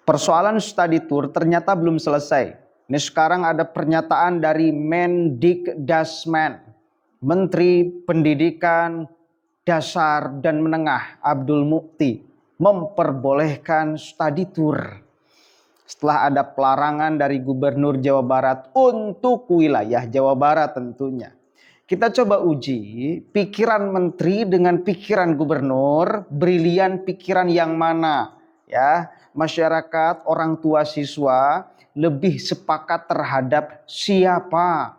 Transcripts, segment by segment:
Persoalan study tour ternyata belum selesai. Ini sekarang ada pernyataan dari Mendikdasmen, Menteri Pendidikan Dasar dan Menengah Abdul Mukti, memperbolehkan study tour. Setelah ada pelarangan dari Gubernur Jawa Barat untuk wilayah Jawa Barat tentunya. Kita coba uji pikiran menteri dengan pikiran gubernur, brilian pikiran yang mana? Ya, masyarakat, orang tua siswa lebih sepakat terhadap siapa?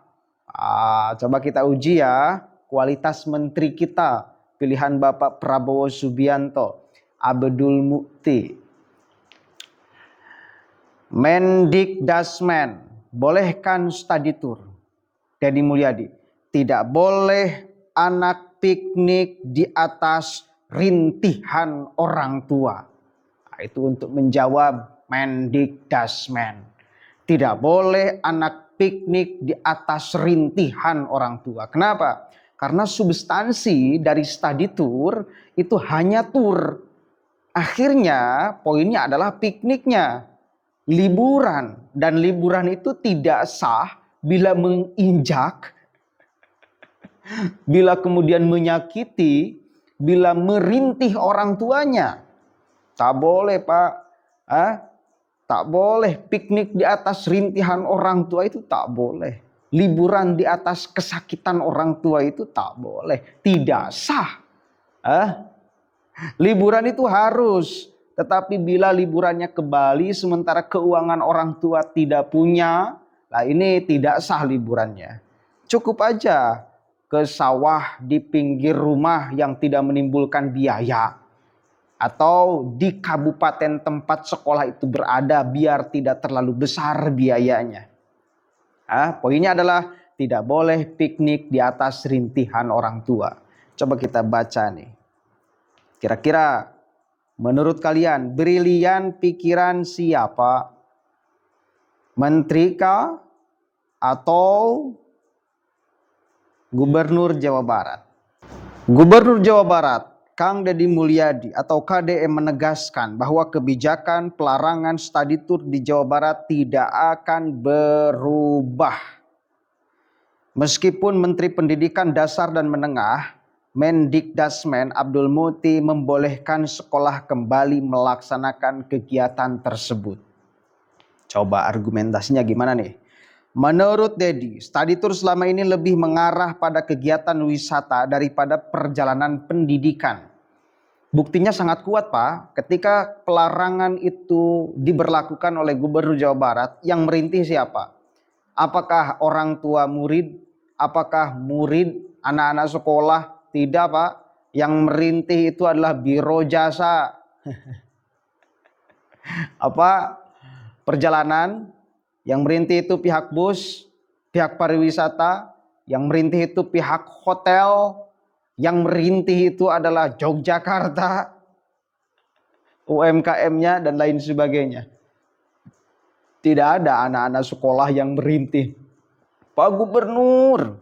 Coba kita uji ya, kualitas menteri kita, pilihan Bapak Prabowo Subianto, Abdul Mukti. Mendikdasmen, bolehkan study tour. Deddy Mulyadi, tidak boleh anak piknik di atas rintihan orang tua. Nah, itu untuk menjawab Mendikdasmen. Tidak boleh anak piknik di atas rintihan orang tua. Kenapa? Karena substansi dari study tour itu hanya tour. Akhirnya poinnya adalah pikniknya. Liburan, dan liburan itu tidak sah bila menginjak, bila kemudian menyakiti, bila merintih orang tuanya. Tak boleh, Pak. Tak boleh piknik di atas rintihan orang tua, itu tak boleh. Liburan di atas kesakitan orang tua itu tak boleh. Tidak sah. Liburan itu harus. Tetapi bila liburannya ke Bali sementara keuangan orang tua tidak punya, nah ini tidak sah liburannya. Cukup aja ke sawah di pinggir rumah yang tidak menimbulkan biaya. Atau di kabupaten tempat sekolah itu berada biar tidak terlalu besar biayanya. Poinnya adalah tidak boleh piknik di atas rintihan orang tua. Coba kita baca nih. Kira-kira menurut kalian, brilian pikiran siapa? Menteri kah? Atau Gubernur Jawa Barat? Gubernur Jawa Barat, Kang Deddy Mulyadi atau KDM menegaskan bahwa kebijakan pelarangan study tour di Jawa Barat tidak akan berubah. Meskipun Menteri Pendidikan Dasar dan Menengah Mendikdasmen Abdul Mukti membolehkan sekolah kembali melaksanakan kegiatan tersebut. Coba argumentasinya gimana nih? Menurut Deddy, study tour selama ini lebih mengarah pada kegiatan wisata daripada perjalanan pendidikan. Buktinya sangat kuat, Pak. Ketika pelarangan itu diberlakukan oleh Gubernur Jawa Barat, yang merintih siapa? Apakah orang tua murid? Apakah murid, anak-anak sekolah? Tidak, Pak. Yang merintih itu adalah Biro Jasa. Perjalanan. Yang merintih itu pihak bus, pihak pariwisata. Yang merintih itu pihak hotel. Yang merintih itu adalah Yogyakarta, UMKM-nya dan lain sebagainya. Tidak ada anak-anak sekolah yang merintih. Pak Gubernur,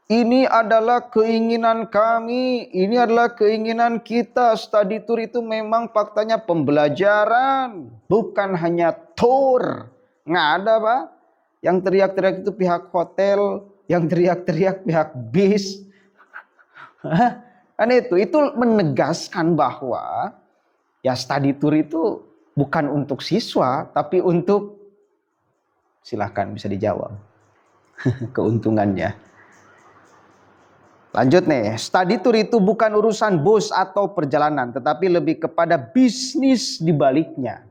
ini adalah keinginan kami, ini adalah keinginan kita. Study tour itu memang faktanya pembelajaran, bukan hanya tour. Nggak ada, Pak. Yang teriak-teriak itu pihak hotel, yang teriak-teriak pihak bis. Kan itu menegaskan bahwa ya study tour itu bukan untuk siswa, tapi untuk, silahkan bisa dijawab keuntungannya. Lanjut nih, study tour itu bukan urusan bus atau perjalanan, tetapi lebih kepada bisnis di baliknya.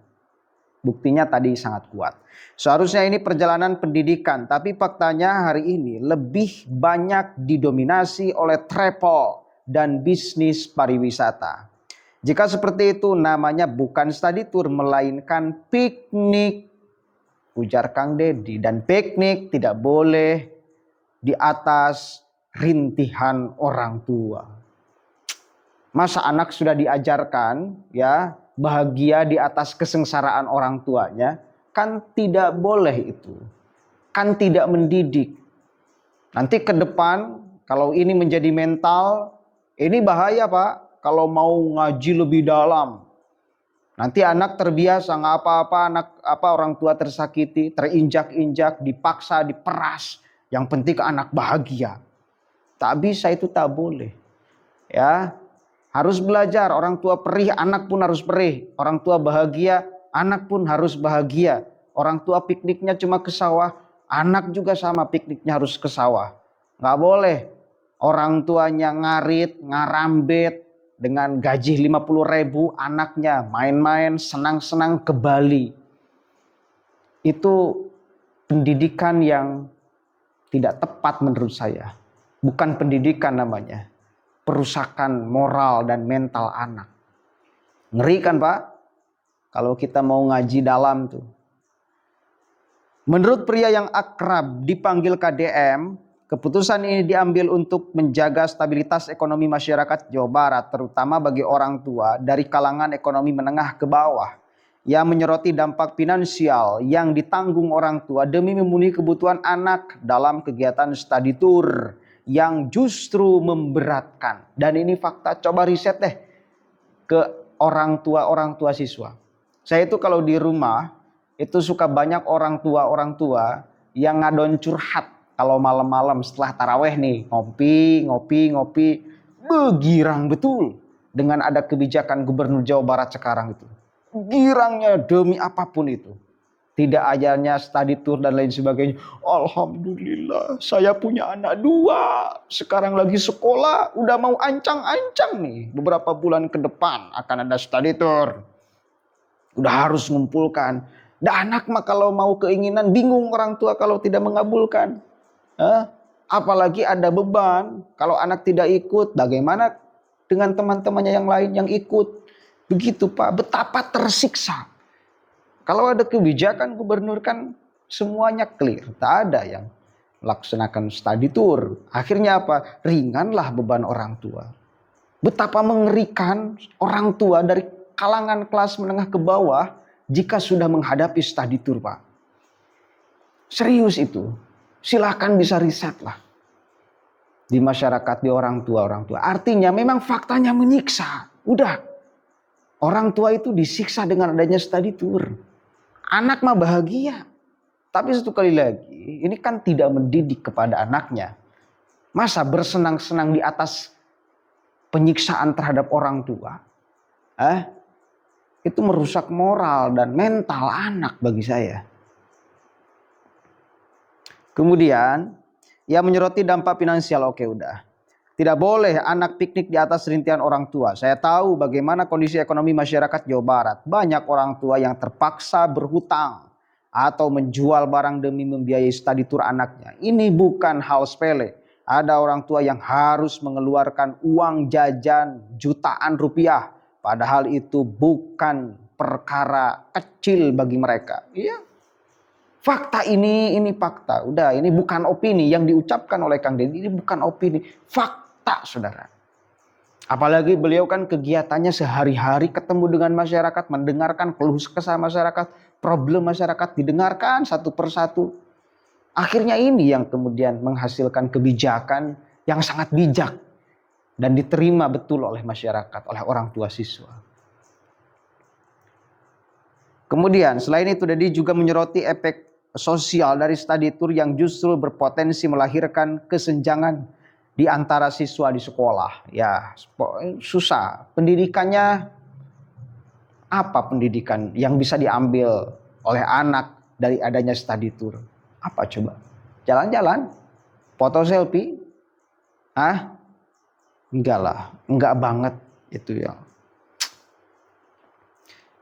Buktinya tadi sangat kuat. Seharusnya ini perjalanan pendidikan, tapi faktanya hari ini lebih banyak didominasi oleh travel dan bisnis pariwisata. Jika seperti itu namanya bukan study tour melainkan piknik, ujar Kang Deddy. Dan piknik tidak boleh di atas rintihan orang tua. Masa anak sudah diajarkan ya bahagia di atas kesengsaraan orang tuanya? Kan tidak boleh itu. Kan tidak mendidik. Nanti ke depan kalau ini menjadi mental, ini bahaya, Pak. Kalau mau ngaji lebih dalam, Nanti anak terbiasa, nggak apa-apa, anak apa orang tua tersakiti, terinjak-injak, dipaksa, diperas. Yang penting anak bahagia. Tak bisa, itu tak boleh. Ya, harus belajar. Orang tua perih, anak pun harus perih. Orang tua bahagia, anak pun harus bahagia. Orang tua pikniknya cuma ke sawah, anak juga sama pikniknya harus ke sawah. Nggak boleh orang tuanya ngarit, ngarambet dengan gaji 50.000, anaknya main-main, senang-senang ke Bali. Itu pendidikan yang tidak tepat menurut saya. Bukan pendidikan namanya. Perusakan moral dan mental anak. Ngeri kan Pak? Kalau kita mau ngaji dalam tuh. Menurut pria yang akrab dipanggil KDM, keputusan ini diambil untuk menjaga stabilitas ekonomi masyarakat Jawa Barat, terutama bagi orang tua dari kalangan ekonomi menengah ke bawah. Yang menyoroti dampak finansial yang ditanggung orang tua demi memenuhi kebutuhan anak dalam kegiatan study tour yang justru memberatkan. Dan ini fakta, coba riset deh ke orang tua siswa. Saya itu kalau di rumah itu suka banyak orang tua yang ngadon curhat kalau malam-malam setelah taraweh nih, ngopi, begirang betul dengan ada kebijakan Gubernur Jawa Barat sekarang itu. Girangnya demi apapun itu. Tidak ajarnya study tour dan lain sebagainya. Alhamdulillah saya punya anak 2. Sekarang lagi sekolah. Udah mau ancang-ancang nih. Beberapa bulan ke depan akan ada study tour. Udah harus ngumpulkan. Dan anak mah kalau mau keinginan bingung orang tua kalau tidak mengabulkan. Apalagi ada beban. Kalau anak tidak ikut, bagaimana dengan teman-temannya yang lain yang ikut? Begitu Pak, betapa tersiksa. Kalau ada kebijakan gubernur kan semuanya clear. Tak ada yang melaksanakan study tour. Akhirnya apa? Ringanlah beban orang tua. Betapa mengerikan orang tua dari kalangan kelas menengah ke bawah jika sudah menghadapi study tour Pak. Serius itu. Silahkan bisa riset lah. Di masyarakat, di orang tua. Artinya memang faktanya menyiksa. Udah. Orang tua itu disiksa dengan adanya study tour. Anak mah bahagia. Tapi satu kali lagi, ini kan tidak mendidik kepada anaknya. Masa bersenang-senang di atas penyiksaan terhadap orang tua? Itu merusak moral dan mental anak bagi saya. Kemudian, ia menyoroti dampak finansial. Oke, udah. Tidak boleh anak piknik di atas rintihan orang tua. Saya tahu bagaimana kondisi ekonomi masyarakat Jawa Barat. Banyak orang tua yang terpaksa berhutang atau menjual barang demi membiayai study tour anaknya. Ini bukan hal sepele. Ada orang tua yang harus mengeluarkan uang jajan jutaan rupiah. Padahal itu bukan perkara kecil bagi mereka. Iya. Fakta ini fakta. Udah, ini bukan opini yang diucapkan oleh Kang Deddy. Ini bukan opini. Fakta, saudara. Apalagi beliau kan kegiatannya sehari-hari ketemu dengan masyarakat, mendengarkan keluh kesah masyarakat, problem masyarakat didengarkan satu persatu. Akhirnya ini yang kemudian menghasilkan kebijakan yang sangat bijak dan diterima betul oleh masyarakat, oleh orang tua siswa. Kemudian selain itu Deddy juga menyoroti efek sosial dari study tour yang justru berpotensi melahirkan kesenjangan di antara siswa di sekolah. Ya, susah. Pendidikannya apa pendidikan yang bisa diambil oleh anak dari adanya study tour? Apa coba? Jalan-jalan? Foto selfie? Enggak lah, enggak banget itu ya.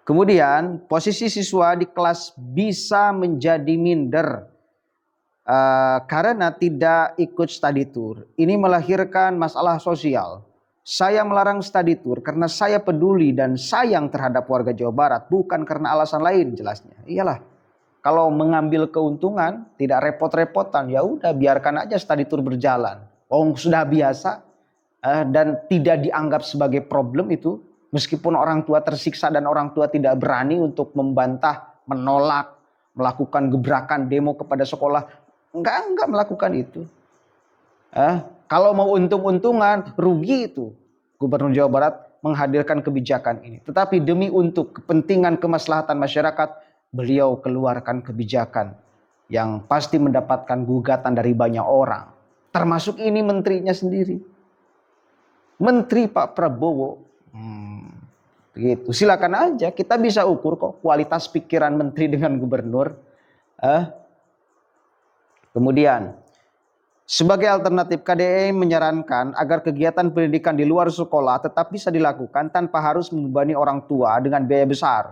Kemudian posisi siswa di kelas bisa menjadi minder karena tidak ikut study tour. Ini melahirkan masalah sosial. Saya melarang study tour karena saya peduli dan sayang terhadap warga Jawa Barat, bukan karena alasan lain jelasnya. Iyalah, kalau mengambil keuntungan tidak repot-repotan, ya udah biarkan aja study tour berjalan. Sudah biasa dan tidak dianggap sebagai problem itu. Meskipun orang tua tersiksa dan orang tua tidak berani untuk membantah, menolak, melakukan gebrakan demo kepada sekolah. Enggak melakukan itu. Kalau mau untung-untungan, rugi itu. Gubernur Jawa Barat menghadirkan kebijakan ini. Tetapi demi untuk kepentingan kemaslahatan masyarakat, beliau keluarkan kebijakan yang pasti mendapatkan gugatan dari banyak orang. Termasuk ini menterinya sendiri. Menteri Pak Prabowo. Begitu. Silakan aja, kita bisa ukur kok kualitas pikiran menteri dengan gubernur. Kemudian, sebagai alternatif, KDI menyarankan agar kegiatan pendidikan di luar sekolah tetap bisa dilakukan tanpa harus membebani orang tua dengan biaya besar.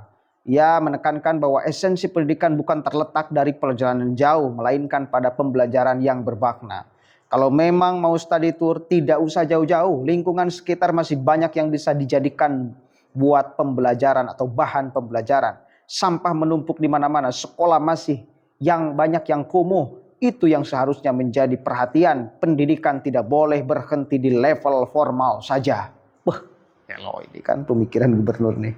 Ia menekankan bahwa esensi pendidikan bukan terletak dari perjalanan jauh, melainkan pada pembelajaran yang bermakna. Kalau memang mau study tour, tidak usah jauh-jauh. Lingkungan sekitar masih banyak yang bisa dijadikan buat pembelajaran atau bahan pembelajaran. Sampah menumpuk di mana-mana, sekolah masih yang banyak yang kumuh. Itu yang seharusnya menjadi perhatian. Pendidikan tidak boleh berhenti di level formal saja. Wah, hello, ini kan pemikiran gubernur nih.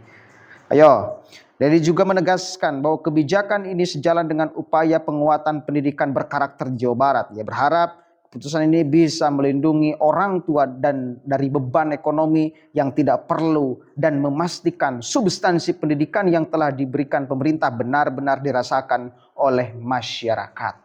Ayo, Dedi juga menegaskan bahwa kebijakan ini sejalan dengan upaya penguatan pendidikan berkarakter Jawa Barat. Ia berharap keputusan ini bisa melindungi orang tua dan dari beban ekonomi yang tidak perlu dan memastikan substansi pendidikan yang telah diberikan pemerintah benar-benar dirasakan oleh masyarakat.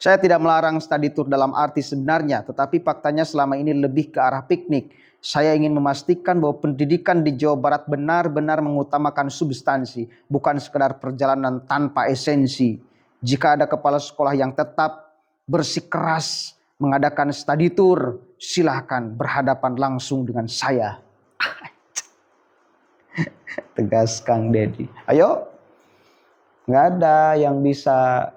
Saya tidak melarang study tour dalam arti sebenarnya, tetapi faktanya selama ini lebih ke arah piknik. Saya ingin memastikan bahwa pendidikan di Jawa Barat benar-benar mengutamakan substansi, bukan sekedar perjalanan tanpa esensi. Jika ada kepala sekolah yang tetap bersikeras mengadakan study tour, silahkan berhadapan langsung dengan saya. Tegas Kang Dedi. Ayo, nggak ada yang bisa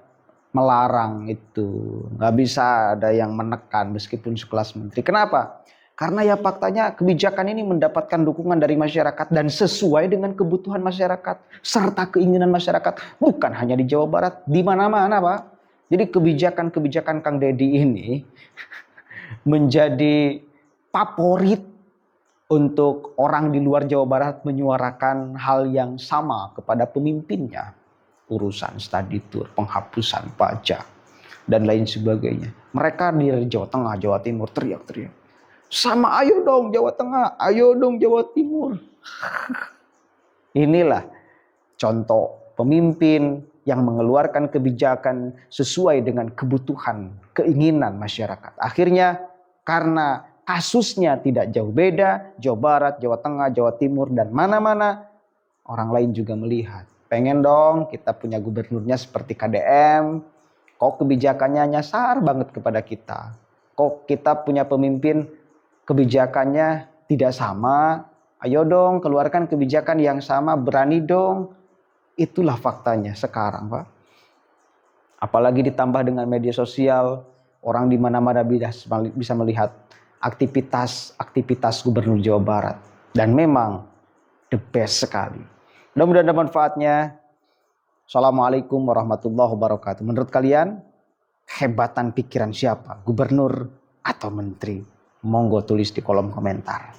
melarang itu, nggak bisa ada yang menekan meskipun sekelas menteri. Kenapa? Karena ya faktanya kebijakan ini mendapatkan dukungan dari masyarakat dan sesuai dengan kebutuhan masyarakat serta keinginan masyarakat. Bukan hanya di Jawa Barat, di mana-mana Pak. Jadi kebijakan-kebijakan Kang Dedi ini menjadi favorit untuk orang di luar Jawa Barat menyuarakan hal yang sama kepada pemimpinnya. Urusan study tour, penghapusan pajak, dan lain sebagainya. Mereka di Jawa Tengah, Jawa Timur teriak-teriak. Sama, ayo dong Jawa Tengah, ayo dong Jawa Timur. Inilah contoh pemimpin yang mengeluarkan kebijakan sesuai dengan kebutuhan, keinginan masyarakat. Akhirnya karena kasusnya tidak jauh beda, Jawa Barat, Jawa Tengah, Jawa Timur, dan mana-mana, orang lain juga melihat. Pengen dong kita punya gubernurnya seperti KDM. Kok kebijakannya nyasar banget kepada kita. Kok kita punya pemimpin kebijakannya tidak sama. Ayo dong keluarkan kebijakan yang sama, berani dong. Itulah faktanya sekarang Pak. Apalagi ditambah dengan media sosial. Orang di mana-mana bisa melihat aktivitas gubernur Jawa Barat. Dan memang the best sekali. Mudah-mudahan ada manfaatnya. Assalamualaikum warahmatullahi wabarakatuh. Menurut kalian, hebatan pikiran siapa? Gubernur atau menteri? Monggo tulis di kolom komentar.